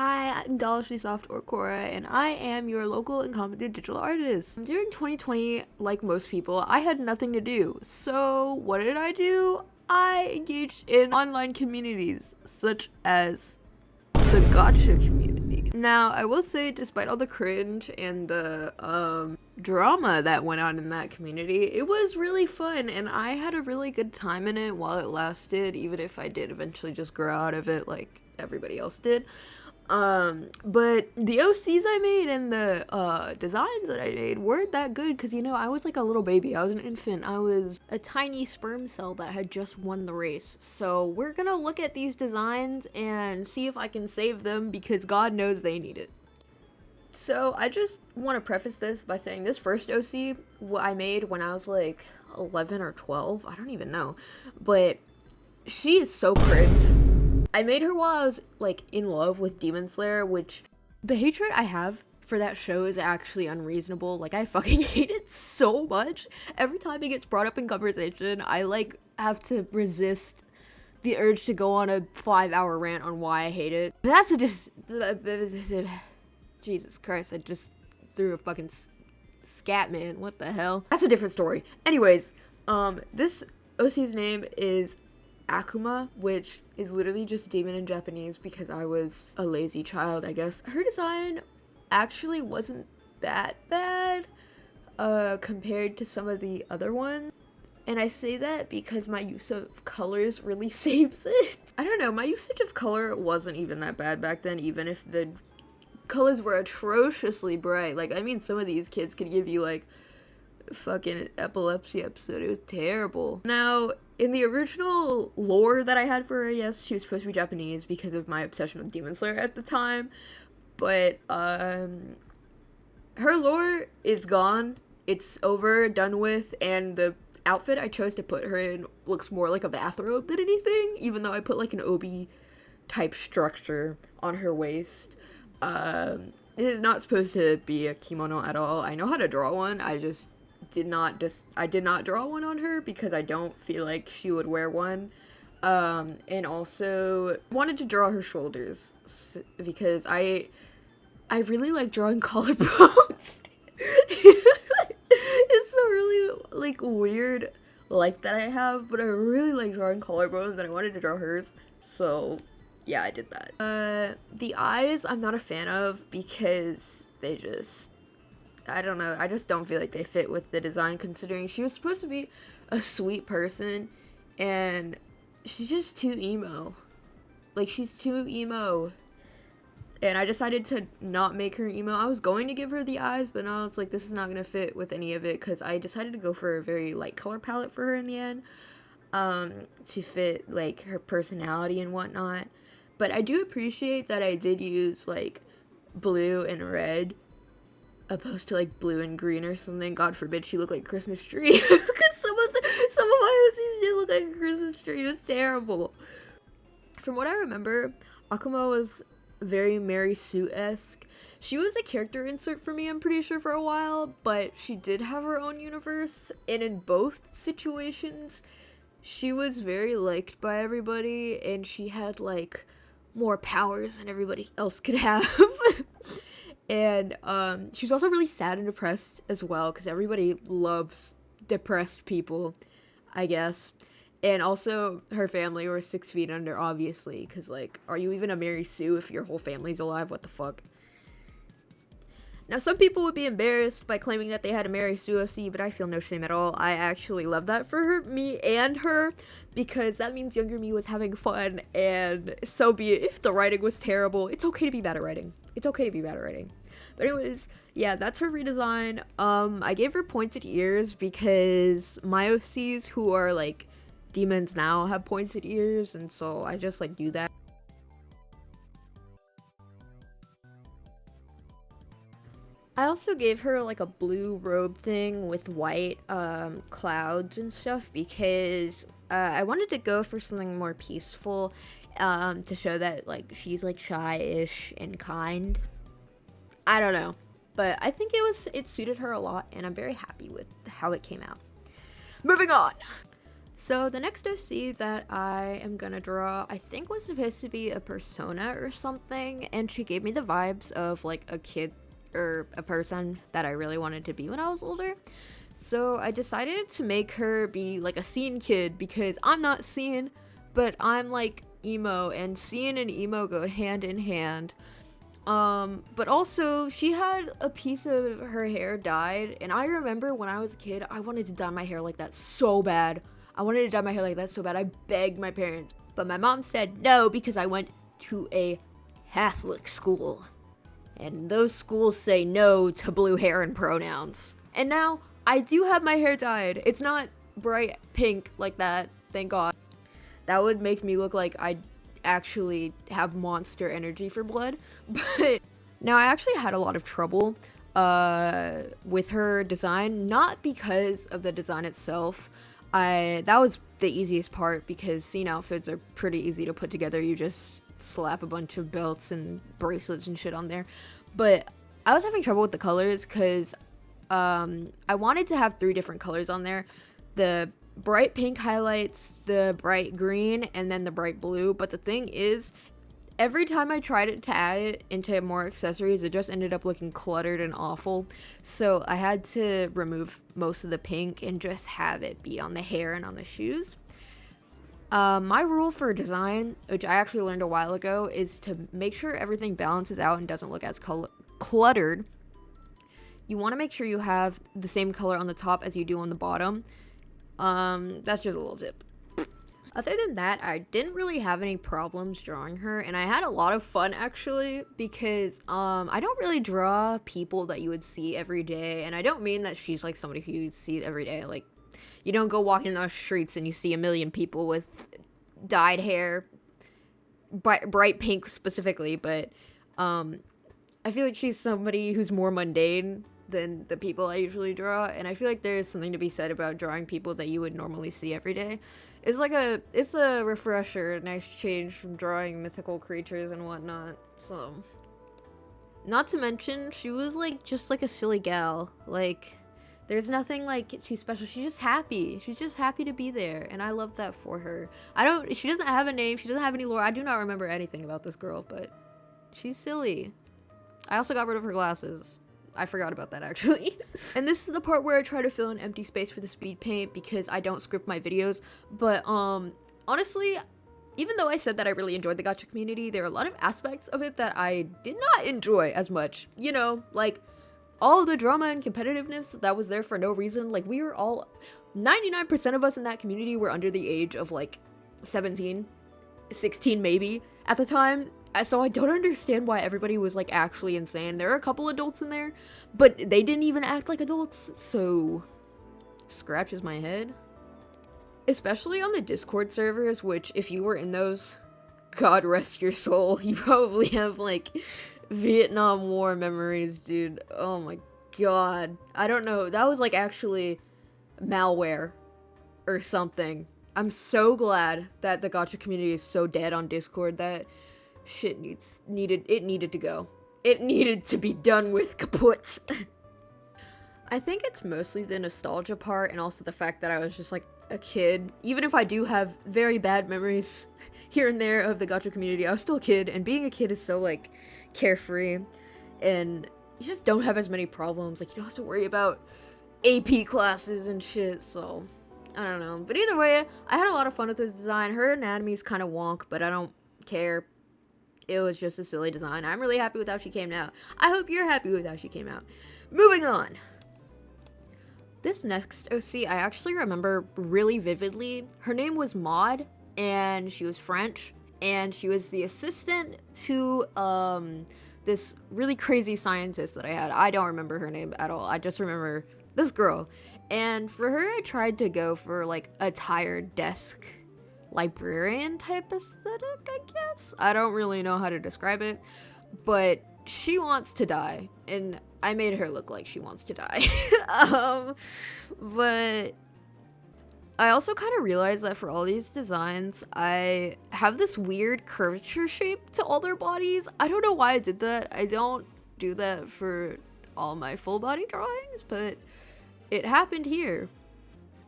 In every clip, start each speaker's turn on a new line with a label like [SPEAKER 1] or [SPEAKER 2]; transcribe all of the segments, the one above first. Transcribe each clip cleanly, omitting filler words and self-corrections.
[SPEAKER 1] Hi, I'm Dolishly Soft or Cora, and I am your local and competent digital artist. During 2020, like most people, I had nothing to do. So, what did I do? I engaged in online communities, such as the Gacha community. Now, I will say, despite all the cringe and the drama that went on in that community, it was really fun, and I had a really good time in it while it lasted, even if I did eventually just grow out of it like everybody else did. But the OCs I made and the designs that I made weren't that good because, you know, I was like a little baby. I was an infant. I was a tiny sperm cell that had just won the race. So we're gonna look at these designs and see if I can save them because God knows they need it. So I just want to preface this by saying this first OC what I made when I was like 11 or 12. I don't even know. But she is so cringe. I made her while I was, like, in love with Demon Slayer, which the hatred I have for that show is actually unreasonable. Like, I fucking hate it so much. Every time it gets brought up in conversation, I, like, have to resist the urge to go on a 5-hour rant on why I hate it. That's a Jesus Christ, I just threw a fucking scat man. What the hell? That's a different story. Anyways, this OC's name is Akuma, which is literally just demon in Japanese because I was a lazy child, I guess. Her design actually wasn't that bad compared to some of the other ones. And I say that because my use of colors really saves it. I don't know, my usage of color wasn't even that bad back then, even if the colors were atrociously bright. Like, I mean, some of these kids could give you, like, fucking epilepsy episode. It was terrible. Now, in the original lore that I had for her, yes, she was supposed to be Japanese because of my obsession with Demon Slayer at the time, but her lore is gone. It's over, done with, and the outfit I chose to put her in looks more like a bathrobe than anything, even though I put like an obi type structure on her waist. It is not supposed to be a kimono at all. I know how to draw one, I did not draw one on her because I don't feel like she would wear one. And also wanted to draw her shoulders because I really like drawing collarbones. It's a really like weird like that I have, but I really like drawing collarbones and I wanted to draw hers. So yeah, I did that. The eyes I'm not a fan of because they just, I don't know, I just don't feel like they fit with the design considering she was supposed to be a sweet person and she's just too emo. Like, she's too emo. And I decided to not make her emo. I was going to give her the eyes, but I was like, this is not going to fit with any of it because I decided to go for a very light color palette for her in the end to fit, like, her personality and whatnot. But I do appreciate that I did use, like, blue and red opposed to like blue and green or something. God forbid she looked like a Christmas tree because some of my OCs did look like a Christmas tree. It was terrible. From what I remember, Akuma was very Mary Sue-esque. She was a character insert for me, I'm pretty sure, for a while, but she did have her own universe, and in both situations she was very liked by everybody and she had like more powers than everybody else could have. And she was also really sad and depressed as well, because everybody loves depressed people, I guess. And also, her family were 6 feet under, obviously, because, like, are you even a Mary Sue if your whole family's alive? What the fuck? Now, some people would be embarrassed by claiming that they had a Mary Sue OC, but I feel no shame at all. I actually love that for her, me and her, because that means younger me was having fun, and so be it. If the writing was terrible, it's okay to be bad at writing. It's okay to be bad at writing. But anyways, yeah, that's her redesign. I gave her pointed ears because my OCs who are, like, demons now have pointed ears, and so I just, like, do that. I also gave her, like, a blue robe thing with white, clouds and stuff because, I wanted to go for something more peaceful, to show that, like, she's, like, shy-ish and kind. I don't know, but I think it suited her a lot, and I'm very happy with how it came out. Moving on! So the next OC that I am gonna draw, I think was supposed to be a persona or something, and she gave me the vibes of like a kid or a person that I really wanted to be when I was older. So I decided to make her be like a scene kid because I'm not scene, but I'm like emo, and scene and emo go hand in hand. But also she had a piece of her hair dyed, and I remember when I was a kid, I wanted to dye my hair like that so bad. I wanted to dye my hair like that so bad. I begged my parents, but my mom said no because I went to a Catholic school, and those schools say no to blue hair and pronouns. And now I do have my hair dyed. It's not bright pink like that, thank God. That would make me look like I actually have monster energy for blood. But now I actually had a lot of trouble with her design, not because of the design itself. That was the easiest part because scene outfits are pretty easy to put together. You just slap a bunch of belts and bracelets and shit on there. But I was having trouble with the colors because I wanted to have 3 different colors on there. The bright pink highlights, the bright green, and then the bright blue. But the thing is, every time I tried to add it into more accessories, it just ended up looking cluttered and awful. So I had to remove most of the pink and just have it be on the hair and on the shoes. My rule for design, which I actually learned a while ago, is to make sure everything balances out and doesn't look as cluttered. You want to make sure you have the same color on the top as you do on the bottom. That's just a little tip. Other than that, I didn't really have any problems drawing her, and I had a lot of fun actually because I don't really draw people that you would see every day, and I don't mean that she's like somebody who you see every day. Like, you don't go walking down the streets and you see a million people with dyed hair, bright pink specifically, but I feel like she's somebody who's more mundane than the people I usually draw, and I feel like there's something to be said about drawing people that you would normally see every day. It's a refresher, a nice change from drawing mythical creatures and whatnot. So, not to mention, she was like just like a silly gal. Like, there's nothing like too special. She's just happy. She's just happy to be there, and I love that for her. She doesn't have a name. She doesn't have any lore. I do not remember anything about this girl, but she's silly. I also got rid of her glasses. I forgot about that actually. And this is the part where I try to fill in empty space for the speed paint because I don't script my videos. But honestly, even though I said that I really enjoyed the gacha community, there are a lot of aspects of it that I did not enjoy as much. You know, like all the drama and competitiveness that was there for no reason. Like, we were all 99% of us in that community were under the age of like 17, 16 maybe at the time. So I don't understand why everybody was like actually insane. There are a couple adults in there, but they didn't even act like adults, so scratches my head. Especially on the Discord servers, which if you were in those, God rest your soul, you probably have like Vietnam War memories, dude. Oh my god. I don't know, that was like actually malware or something. I'm so glad that the gacha community is so dead on Discord. That shit needed to go. It needed to be done with, kaput. I think it's mostly the nostalgia part and also the fact that I was just like a kid. Even if I do have very bad memories here and there of the gacha community, I was still a kid, and being a kid is so like carefree, and you just don't have as many problems. Like, you don't have to worry about AP classes and shit, so I don't know. But either way, I had a lot of fun with this design. Her anatomy is kind of wonk, but I don't care. It was just a silly design. I'm really happy with how she came out. I hope you're happy with how she came out. Moving on. This next OC I actually remember really vividly. Her name was Maud, and she was French, and she was the assistant to this really crazy scientist that I had. I don't remember her name at all. I just remember this girl. And for her, I tried to go for like a tired desk librarian type aesthetic, I guess. I don't really know how to describe it, but she wants to die, and I made her look like she wants to die. But I also kind of realized that for all these designs, I have this weird curvature shape to all their bodies. I don't know why I did that. I don't do that for all my full body drawings, but it happened here.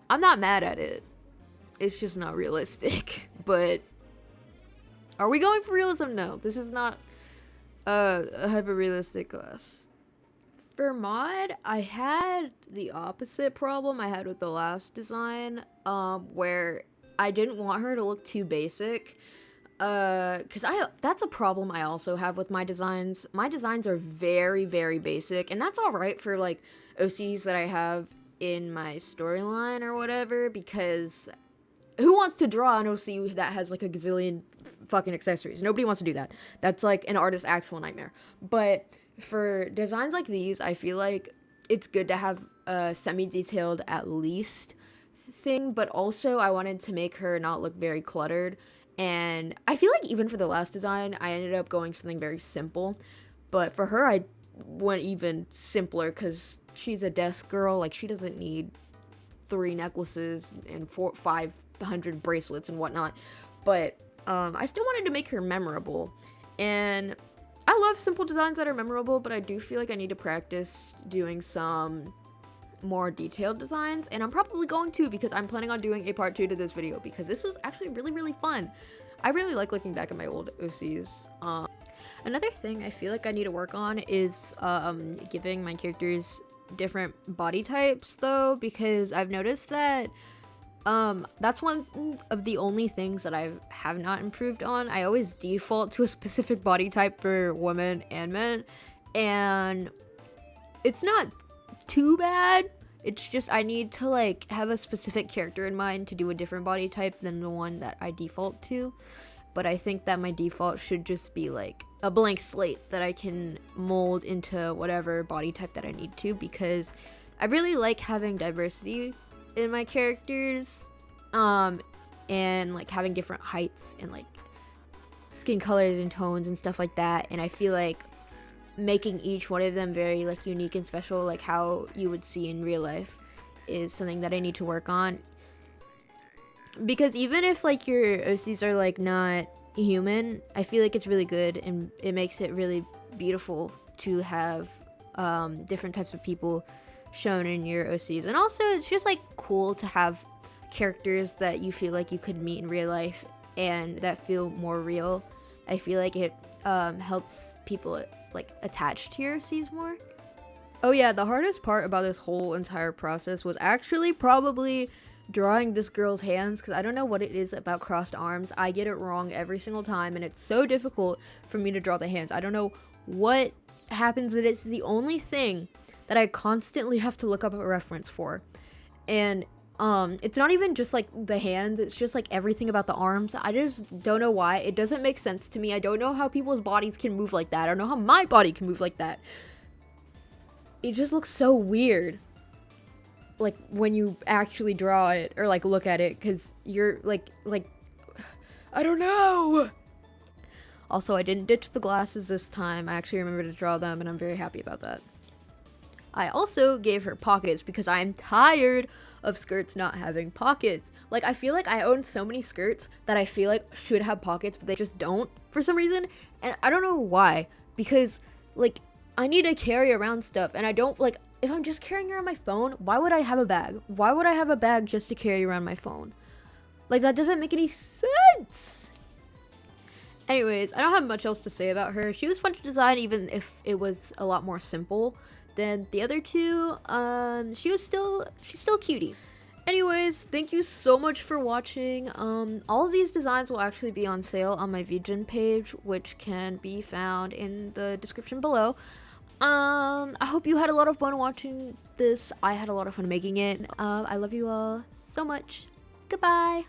[SPEAKER 1] I'm not mad at it. it's just not realistic. But are we going for realism? No, this is not a hyper-realistic class. For mod, I had the opposite problem I had with the last design, where I didn't want her to look too basic. Because that's a problem I also have with my designs. My designs are very, very basic, and that's alright for, like, OCs that I have in my storyline or whatever, because who wants to draw an OC that has, like, a gazillion fucking accessories? Nobody wants to do that. That's, like, an artist's actual nightmare. But for designs like these, I feel like it's good to have a semi-detailed at least thing, but also I wanted to make her not look very cluttered. And I feel like even for the last design, I ended up going something very simple. But for her, I went even simpler because she's a desk girl. Like, she doesn't need 3 necklaces and 500 bracelets and whatnot. But I still wanted to make her memorable. And I love simple designs that are memorable, but I do feel like I need to practice doing some more detailed designs, and I'm probably going to, because I'm planning on doing a part 2 to this video, because this was actually really, really fun. I really like looking back at my old OCs. Another thing I feel like I need to work on is giving my characters different body types, though, because I've noticed that that's one of the only things that I have not improved on. I always default to a specific body type for women and men, and it's not too bad. It's just I need to, like, have a specific character in mind to do a different body type than the one that I default to. But I think that my default should just be, like, a blank slate that I can mold into whatever body type that I need to, because I really like having diversity in my characters, and, like, having different heights and, like, skin colors and tones and stuff like that. And I feel like making each one of them very, like, unique and special, like how you would see in real life, is something that I need to work on. Because even if, like, your OCs are, like, not human, I feel like it's really good, and it makes it really beautiful to have different types of people shown in your OCs. And also, it's just, like, cool to have characters that you feel like you could meet in real life and that feel more real. I feel like it helps people, like, attached to your OCs more. Oh yeah, the hardest part about this whole entire process was actually probably drawing this girl's hands, because I don't know what it is about crossed arms. I get it wrong every single time, and it's so difficult for me to draw the hands. I don't know what happens, but it's the only thing that I constantly have to look up a reference for. And it's not even just, like, the hands, it's just, like, everything about the arms. I just don't know why. It doesn't make sense to me. I don't know how people's bodies can move like that. I don't know how my body can move like that. It just looks so weird, like, when you actually draw it or, like, look at it, because you're like I don't know. Also, I didn't ditch the glasses this time. I actually remembered to draw them, and I'm very happy about that. I also gave her pockets because I'm tired of skirts not having pockets. Like, I feel like I own so many skirts that I feel like should have pockets, but they just don't for some reason. And I don't know why, because, like, I need to carry around stuff, and I don't, like, if I'm just carrying around my phone, why would I have a bag? Why would I have a bag just to carry around my phone? Like, that doesn't make any sense. Anyways, I don't have much else to say about her. She was fun to design, even if it was a lot more simple than the other two. She's still cutie. Anyways, thank you so much for watching. All of these designs will actually be on sale on my VGen page, which can be found in the description below. I hope you had a lot of fun watching this. I had a lot of fun making it. I love you all so much. Goodbye.